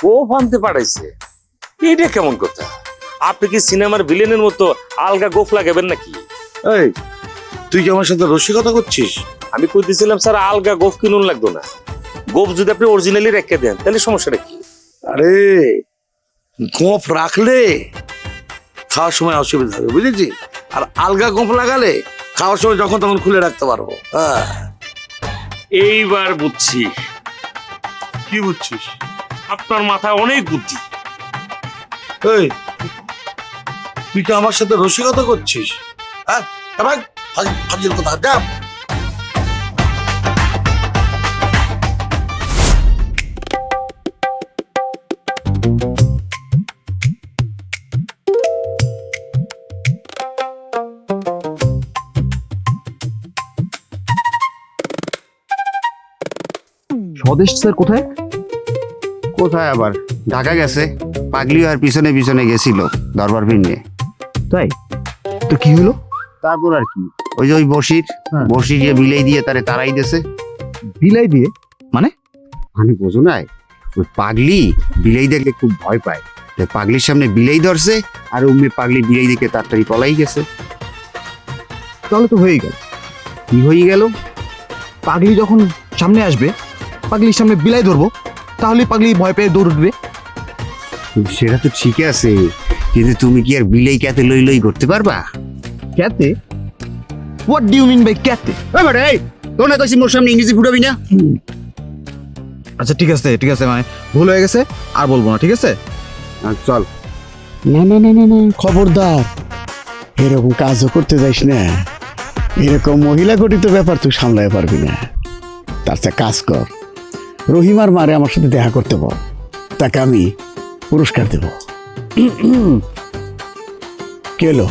গোফ আনতে পাঠাইছে, এটা কেমন কথা? আপনি কি সিনেমার ভিলেনের মতো আলগা গোফ লাগাবেন নাকি? এই তুই কি আমার সাথে রসিকতা করছিস? আমি কইতেছিলাম স্যার আলগা গোফ কিনুন লাগতো না, গোফ যদি আপনি অরিজিনালি রেখে দেন তাহলে সমস্যাটা কি? আরে গোঁফ রাখলে খাওয়ার সময় অসুবিধা হবে, বুঝেছি? আর আলগা গোঁফ লাগালে খাওয়ার সময় যখন তখন খুলে রাখতে পারবো। হ্যাঁ, এইবার বুঝছি, কি বুঝছিস? আপনার মাথায় অনেক বুদ্ধি। এই তুই কি আমার সাথে রসিকতা করছিস? হ্যাঁ, ফাজিল কথা। যা স্বদেশ স্যার কোথায়? কোথায় আবার, ঢাকা গেছে। পাগলি আর পিছনে পিছনে গেছিল দরবার ভিন্নে। তাই তো কি হলো? তারপর আর কি, ওই যে ওই বসির হ্যাঁ। বসি যে বিলাই দিয়ে তারে তারাই দিয়েছে। বিলাই দিয়ে? মানে মানে বোঝো নাই, ওই পাগলি বিলাই দেখলে খুব ভয় পায়, তাই পাগলির সামনে বিলাই ধরছে, আর অমনি পাগলি বিলাই দেখে তাড়াতাড়ি পলাই গেছে। তাহলে তো হয়েই গেল। কি হয়ে গেল? পাগলি যখন সামনে আসবে, পাগলির সামনে বিলাই ধরবো, তাহলে পাগলি ভয় পেয়ে দৌড় উঠবে। সেটা তো ঠিক আছে, কিন্তু তুমি কি আর বিলাই ক্যাতে লই লই করতে পারবা? ক্যাতে? What do you mean by ক্যাতে? এই তোর না কইছি মোর সামনে ইংরেজি ফুটাবি না। আচ্ছা ঠিক আছে ঠিক আছে, মানে ভুল হয়ে গেছে, আর বলবো না, ঠিক আছে? চল। না না না না না, খবরদার এরকম কাজও করতে যাইস না। এরকম মহিলা গঠিত ব্যাপার তুই সামলাতে পারবি না। তার চেয়ে কাজ কর, রহিমার মারে আমার সাথে দেখা করতে বল, তাকে আমি পুরস্কার দেব। কেলো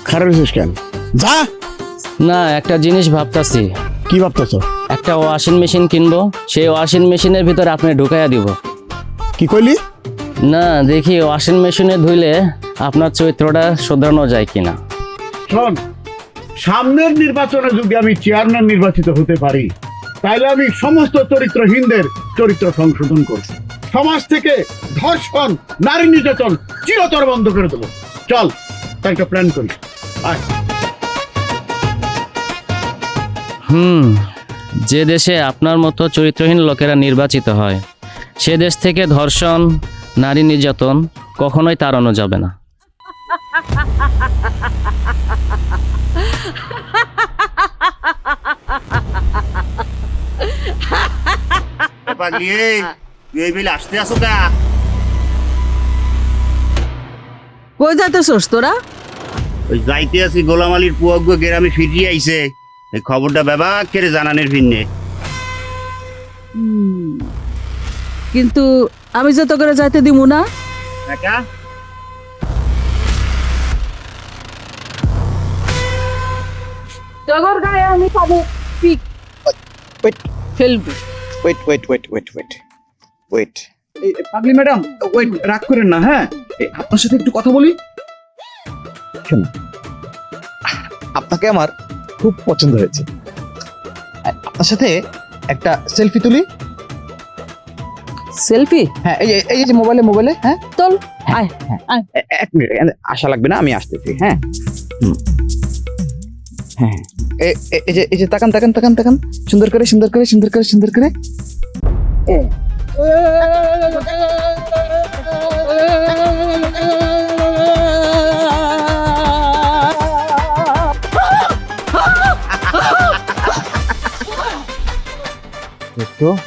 খারাপ হয়েছিস কেন? যা। না, একটা জিনিস ভাবতাছি। কি ভাবতেছ? একটা ওয়াশিং মেশিন কিনবো, সেই ওয়াশিং মেশিনের ভিতরে আপনি ঢুকাইয়া দিব। কি কইলি? না, দেখি ওয়াশিং মেশিনে ধুইলে আপনার চরিত্রটা শোধরানো যায় কিনা। শোন, সামনের নির্বাচনে যদি আমি চেয়ারম্যান নির্বাচিত হতে পারি, তাহলে আমি সমস্ত চরিত্রহীনদের চরিত্র সংশোধন করব। সমাজ থেকে ধর্ষণ, নারী নির্যাতন চিরতর বন্ধ করে দেবো। চল একটা প্ল্যান করি। আয়। যে দেশে আপনার মতো চরিত্রহীন লোকেরা নির্বাচিত হয়, সে দেশ থেকে ধর্ষণ, নারী নির্যাতন কখনোই তাড়ানো যাবে না। পাগলি এই তুই এই বিলে আসতে আসো কা? কই যাইতেছস তোরা? ওই যাইতে আছি গোলাম আলীর পুয়াগ্য গ্রামে ফিরিয়ে আইছে, এই খবরটা ব্যাপার করে জানানোর ভিন্নে। কিন্তু আমি যত করে যাইতে দিব না। একা জগর গায়ে আমি পাবো পিক ফেলবি। Wait wait wait wait wait wait, পাগলি ম্যাডাম ওয়েট, রাগ করেন না। হ্যাঁ, আপনার সাথে একটু কথা বলি। শোনো, আপনাকে আমার খুব পছন্দ হয়েছে। আপনার সাথে একটা সেলফি তুলি। সেলফি? হ্যাঁ, এই যে মোবাইলে। হ্যাঁ তোল, আয় আয়। এক মিনিট, আশা লাগবে না, আমি আসতেছি। হ্যাঁ হ্যাঁ, এই যে তাকান তাকান তাকান তাকান, সুন্দর করে সুন্দর করে সুন্দর করে সুন্দর করে।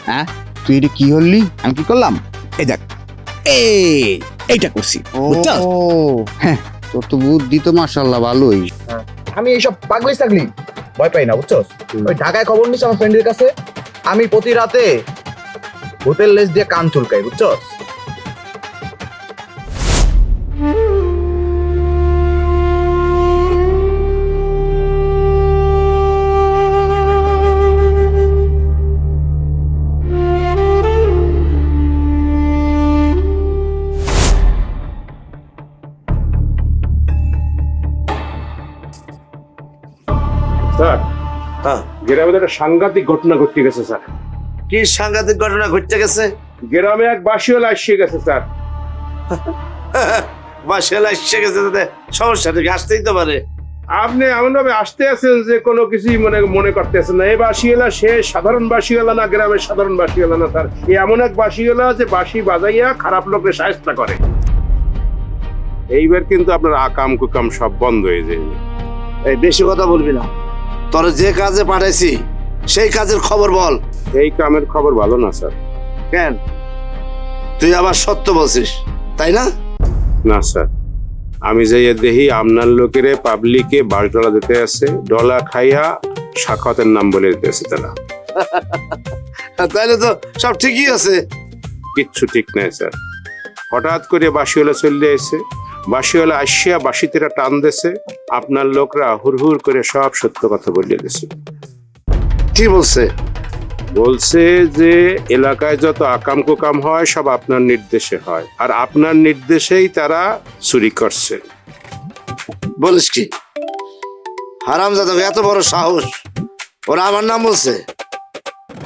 হ্যাঁ তুই এটা কি হলি? আমি কি করলাম? এই দেখ, এইটা করছি, বুঝছস? ও হ্যাঁ, তোর তো বুদ্ধি তো মাশাআল্লাহ ভালোই। আমি এইসব পাগলি সাগলি ভয় পাই না, বুঝছস? ওই ঢাকায় খবর নিস আমার ফ্রেন্ডের কাছে, আমি প্রতি রাতে হোটেল লেস দিয়ে কান চুলকাই, বুঝছস? স্যার, হ্যাঁ গ্রামে একটা সাংঘাতিক ঘটনা ঘটে গেছে স্যার। কি সাংঘাতিক ঘটনা ঘটতে গেছে? গ্রামে এক বাসিওয়ালা এসে গেছে স্যার। বাসিওয়ালা এসে গেছে তাতে সমস্যা নাকি, আসতেই তো পারে। আপনি এমন ভাবে আসতে আছেন যে কোনো কিছুই মনে করতেছেন না। এই বাসিওয়ালা সে সাধারণ বাসিওয়ালা না, গ্রামের সাধারণ বাসিওয়ালা না স্যার। এমন এক বাসিওয়ালা যে বাঁশি বাজাইয়া খারাপ লোকের সাহায্য করে। এইবার কিন্তু আপনার আকাম কুকাম সব বন্ধ হয়ে যাবে। এই বেশি কথা বলবি না, তোর যে কাজে পাঠাইছি সেই কাজের খবর বল। এই কামের খবর ভালো না স্যার। কেন তুই আবার সত্য বলছিস তাই না? না স্যার, আমি যাইয়া দেখি আপনার লোকেরে পাবলিকে বালটলা দিতে আছে, ডলা খাইয়া সাক্ষাতের নাম বলে দিতে আছে তারা। তাইলে তো সব ঠিকই আছে। কিচ্ছু ঠিক নাই স্যার। হঠাৎ করে বাসিওয়ালা চলে এসে, বাসিওয়ালা আসিয়া বাসিতেরা টান দিয়েছে, আপনার লোকরা হুড় করে সব সত্য কথা বলিয়ে দিয়েছে। কি বলছে? বলছে যে এলাকায় যত আকাম কুকাম হয় সব আপনার নির্দেশে হয়, আর আপনার নির্দেশেই তারা চুরি করছে। বলিস কি? হারামজাদা এত বড় সাহস, ওরা আমার নাম বলছে।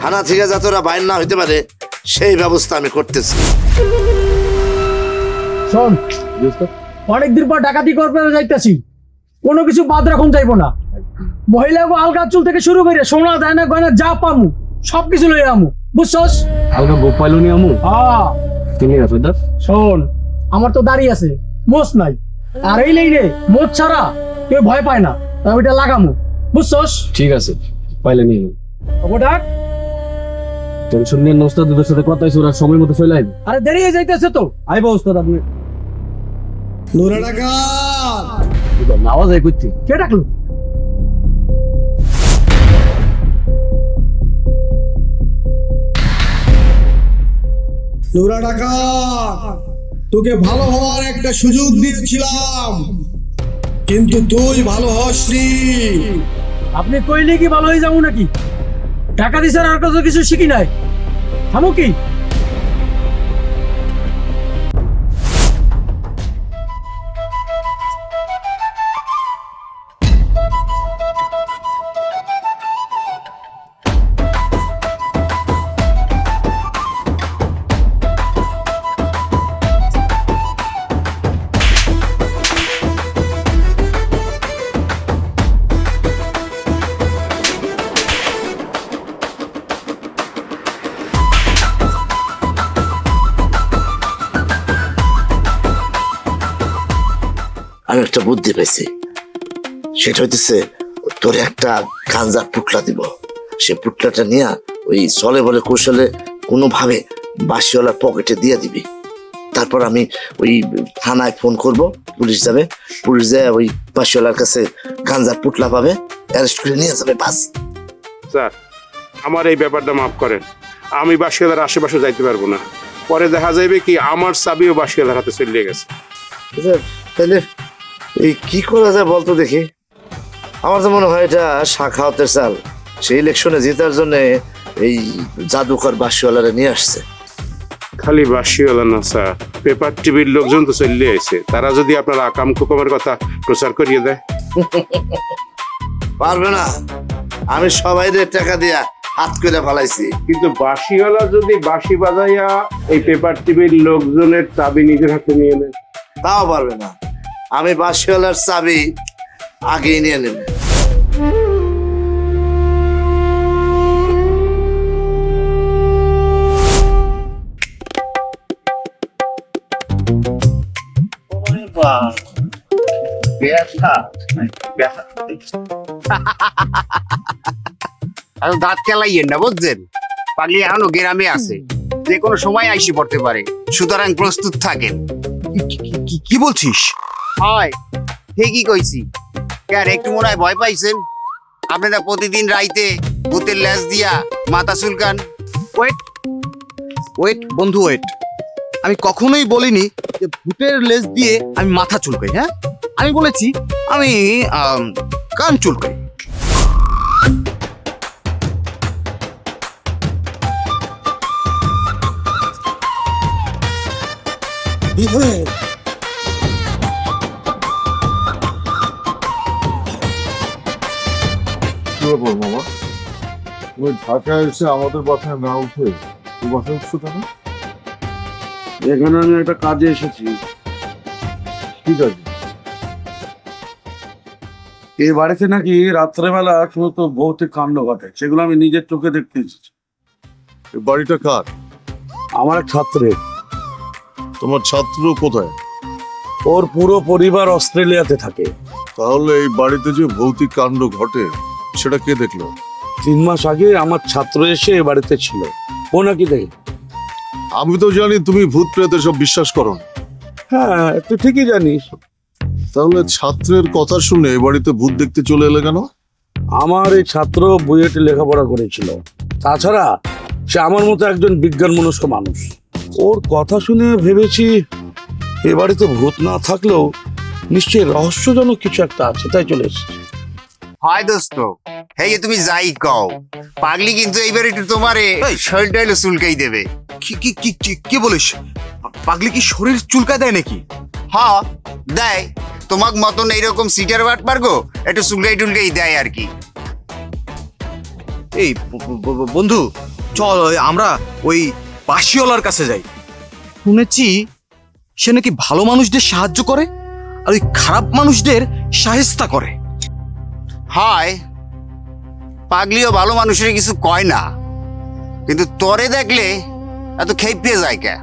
থানা থেকে যাতে ওরা বাইর না হইতে পারে সেই ব্যবস্থা আমি করতেছি। শোন, অনেকদিন পর ডাকাতি করতে যাইতেছি, কোনো কিছু বাদ রাখুন যাইবো না। মহিলা আলগা চুল থেকে শুরু করে সোনা দায়না গয়না যা পামু সবকিছু লই আমু, বুঝছস? আলগা গোপাইলো নি আমু। হ্যাঁ কিনে আছে দা? শোন, আমার তো দাড়ি আছে, মোচ নাই, আর এই লেইনে মোচ ছাড়া কেউ ভয় পায় না, তাই ওইটা লাগামু, বুঝছস? ঠিক আছে, পাইলে নিয়ে ডাক। টেনশন নিয়ে নস্তা দুধের সাথে কথা হয়েছে, ওরা সময় মতো চলে আসবে। আরে দেরি হয়ে যাইতেছে তো, আইব ওস্তাদ আপনি। নুরা ডাকাত আওয়াজ আই করছি। কে ডাকলো? নুরা ডাকাত, তোকে ভালো হওয়ার একটা সুযোগ দিয়েছিলাম, কিন্তু তুই ভালো হসনি। আপনি কইলে কি ভালো হয়ে যাবো নাকি? ডাকাতি স্যার আর কত কিছু শিখি নাই, থামো কি? আমি একটা বুদ্ধি পেয়েছি, সেটা হইতেছে তোর একটা গাঞ্জার পুটলা দিব। সে পুটলাটা নিয়ে ওই চলে বলে কৌশলে কোনোভাবে বাসিওয়ালার পকেটে দিয়ে দিবি। তারপর আমি ওই থানায় ফোন করব, পুলিশ যাবে, পুলিশ যায় ওই বাসিওয়ালার কাছে গাঞ্জার পুটলা পাবে, অ্যারেস্ট করে নিয়ে যাবে। বাস স্যার, আমার এই ব্যাপারটা মাফ করেন। আমি বাসিওয়ালার আশেপাশে যাইতে পারবো না। পরে দেখা যাবে কি আমার চাবিও বাসিওয়ালার হাতে চলে গেছে। তাহলে এই কি করা যায় বলতো দেখি? আমার তো মনে হয় এটা সাখাওয়াতের চাল। সেই ইলেকশনে জেতার জন্য এই জাদুকর বাসিওয়ালারা নিয়ে আসছে। খালি বাসিওয়ালা না স্যার, পেপার টিভির লোকজন তো চলে আসে। তারা যদি আপনার আকাম কুকামের কথা প্রচার করিয়ে দেয়। পারবে না, আমি সবাইদের টাকা দিয়া হাত করে ফেলাইছি। কিন্তু বাসিওয়ালা যদি বাঁশি বাজাইয়া এই পেপার টিভির লোকজনের চাবি নিজের হাতে নিয়ে নেয়, তাও পারবে না। আমি বাসিওয়ালার চাবি আগেই নিয়ে নেবে। আর দাঁত খেলাইয়েন না, বুঝছেন? পাগলি এখনো গ্রামে আছে, যে কোনো সময় আইসি পড়তে পারে, সুতরাং প্রস্তুত থাকেন। কি বলছিস? হয় ঠিকই কইছি। কেন একটু মনে হয় ভয় পাইছেন? আপনারা প্রতিদিন রাইতে ভূতের ল্যাস দিয়া মাথা চুলকান। ওয়েট ওয়েট বন্ধু, ওয়েট। আমি কখনোই বলিনি যে ভূতের লেজ দিয়ে আমি মাথা চুলকাই। হ্যাঁ, আমি বলেছি আমি কান চুলকাই। মামা, ওই ঢাকায় এসে আমাদের বাসায় না উঠে তুই বাসায় উঠছো কেন? এখানে আমি একটা কাজে এসেছি। ঠিক আছে, এই বাড়িতে নাকি রাত্রেবেলা সমস্ত ভৌতিক কাণ্ড ঘটে, সেগুলো আমি নিজের চোখে দেখতে এসেছি। বাড়িটা কার? আমার এক ছাত্রের। তোমার ছাত্র কোথায়? ওর পুরো পরিবার অস্ট্রেলিয়াতে থাকে। তাহলে এই বাড়িতে যে ভৌতিক কাণ্ড ঘটে সেটা কে দেখলো? 3 মাস আগে আমার ছাত্র এসে এ বাড়িতে ছিল, ও নাকি দেখে। আমি তো জানি তুমি ভূত প্রেতে সব বিশ্বাস করো না। হ্যাঁ, তুই ঠিকই জানিস। তাহলে ছাত্রের কথা শুনে এই বাড়িতে ভূত দেখতে চলে এলে কেন? আমার এই ছাত্র বুয়েটে লেখাপড়া করেছিল, তাছাড়া সে আমার মতো একজন বিজ্ঞান মনস্ক মানুষ। ওর কথা শুনে ভেবেছি এ বাড়িতে ভূত না থাকলেও নিশ্চয়ই রহস্যজনক কিছু একটা আছে, তাই চলে এসেছি। হয় দোস্ত, হেই তুমি যাই কও, পাগলি কিন্তু এইবার একটু তোমারে শরীরটা হলো চুলকাই দেবে। কি কি কি কি বলিস? পাগলি কি শরীর চুলকায় দেয় নাকি? হ্যাঁ দেয়, তোমাক মতন এইরকম সিটার বাট পারগো একটু চুলকাই টুলকাই দেয় আর কি। এই বন্ধু, চল আমরা ওই বাঁশিওয়ালার কাছে যাই। শুনেছি সে নাকি ভালো মানুষদের সাহায্য করে আর ওই খারাপ মানুষদের শায়েস্তা করে। হয়, পাগলিও ভালো মানুষের কিছু কয় না, কিন্তু তোরে দেখলে এত খেপে যায় কে?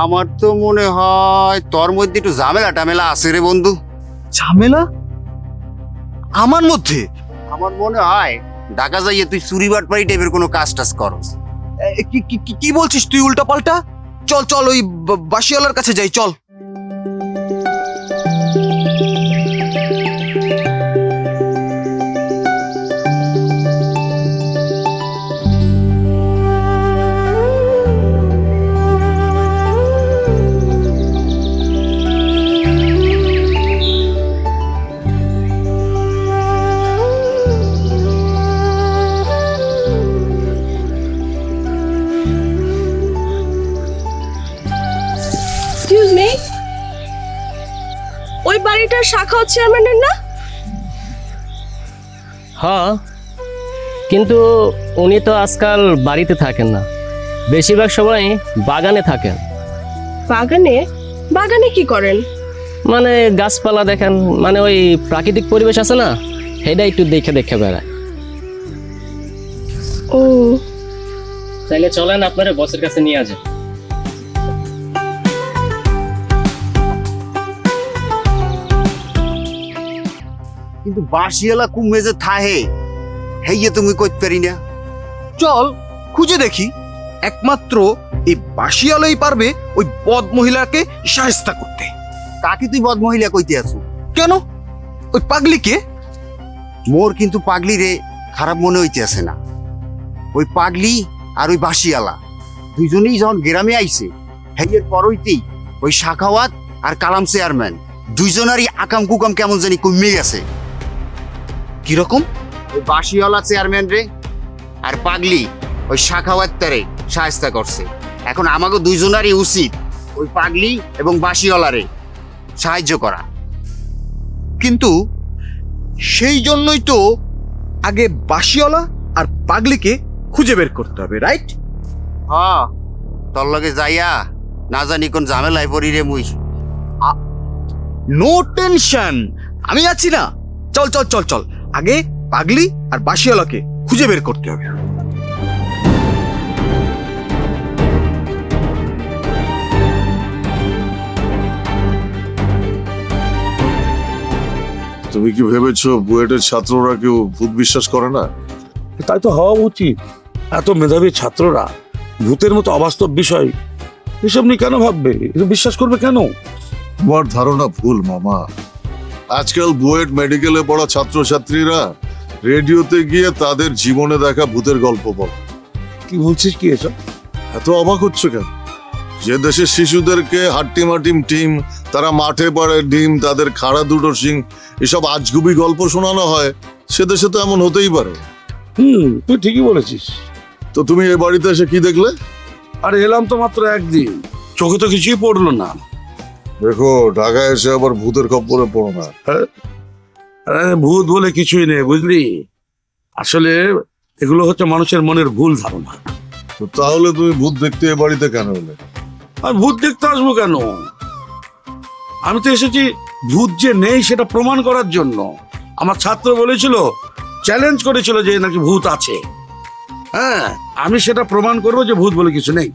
আমার তো মনে হয় তোর মধ্যে একটু ঝামেলা টামেলা আছে রে বন্ধু। ঝামেলা আমার মধ্যে? আমার মনে হয় ঢাকা যাইয়ে তুই চুরি বাটপাড়ি টাইপের কোনো কাজ টাজ করস। কি বলছিস তুই উল্টা পাল্টা? চল চল ওই বাঁশিওয়ালার কাছে যাই, চল। এক্সকিউজ মি, ওই বাড়িটার শাখা চেয়ারম্যানের না? হ্যাঁ, কিন্তু উনি তো আজকাল বাড়িতে থাকেন না, বেশিরভাগ সময় বাগানে থাকেন। বাগানে? বাগানে কি করেন? মানে গাছপালা দেখেন, মানে ওই প্রাকৃতিক পরিবেশ আছে না, সেটা একটু দেখে দেখে বেড়ায়। ও, তাইলে চলেন আপনার বসের কাছে নিয়ে আসেন। কিন্তু বাঁশিয়ালা কুমে যে থাহে হেইয়ে তুমি কইতে পারি না। চল খুঁজে দেখি, একমাত্র এই বাঁশিওয়ালাই পারবে ওই বদ মহিলাকে শায়েস্তা করতে। কাকে তুই বদ মহিলা কইতে আছো? কেন? ওই পাগলিকে? মোর কিন্তু পাগলি রে খারাপ মনে হইতে আছে না। ওই পাগলি আর ওই বাঁশিয়ালা দুইজনেই যখন গ্রামে আইছে, হেইয়ের পর হইতেই ওই শাখাওয়াত আর কালাম চেয়ারম্যান দুইজনারই আকাম কুকাম কেমন জানি কমে গেছে। কিরকম? ওই বাঁশিওয়ালা চেয়ারম্যান রে আর পাগলি ওই শাখাওয়াত তারে সাহায্য করছে। এখন আমাকে দুইজনারই উচিত ওই পাগলি এবং বাঁশিওয়ালারে সাহায্য করা। কিন্তু সেই জন্যই তো আগে বাঁশিওয়ালা আর পাগলিকে খুঁজে বের করতে হবে, রাইট? হ্যাঁ, তোর লগে যাইয়া না জানি কোন ঝামেলায় পড়ি রে মুই। নো টেনশন, আমি আছি না। চল চল চল চল, আগে পাগলি আর বাঁশিওয়ালাকে খুঁজে বের করতে হবে। তুমি কি ভেবেছো বুয়েটের ছাত্ররা কেউ ভূত বিশ্বাস করে না? তাই তো হওয়া উচিত। এত মেধাবী ছাত্ররা ভূতের মতো অবাস্তব বিষয় এসব নিয়ে কেন ভাববে, এটা বিশ্বাস করবে কেন? তোমার ধারণা ভুল মামা। আজকাল বুয়েট মেডিকেলে পড়া ছাত্রছাত্রীরা রেডিওতে গিয়ে তাদের জীবনে দেখা ভূতের গল্প বলে। কি বলছিস কি এসব? এত অবাক হচ্ছে কেন? যে দেশের শিশুদেরকে হাট্টিমাটিম টিম, তারা মাঠে পড়ে ডিম, তাদের খাড়া দুটো শিং, এসব আজগুবি গল্প শোনানো হয়, সে দেশে তো এমন হতেই পারে। তুই ঠিকই বলেছিস। তো তুমি এই বাড়িতে এসে কি দেখলে? আর এলাম তো মাত্র একদিন, চোখে তো কিছুই পড়লো না। দেখো, ঢাকায় এসে আবার ভূতের খপ্পরে পড়ো না। আরে ভূত বলে কিছুই নেই, বুঝলি? আসলে এগুলো হচ্ছে মানুষের মনের ভুল ধারণা। তো তাহলে তুমি ভূত দেখতে এ বাড়িতে কেন এলে? আর ভূত দেখতে আসবো কেন? আমি তো এসেছি ভূত যে নেই সেটা প্রমাণ করার জন্য। আমার ছাত্র বলেছিল, চ্যালেঞ্জ করেছিল যে নাকি ভূত আছে। হ্যাঁ, আমি সেটা প্রমাণ করবো যে ভূত বলে কিছু নেই।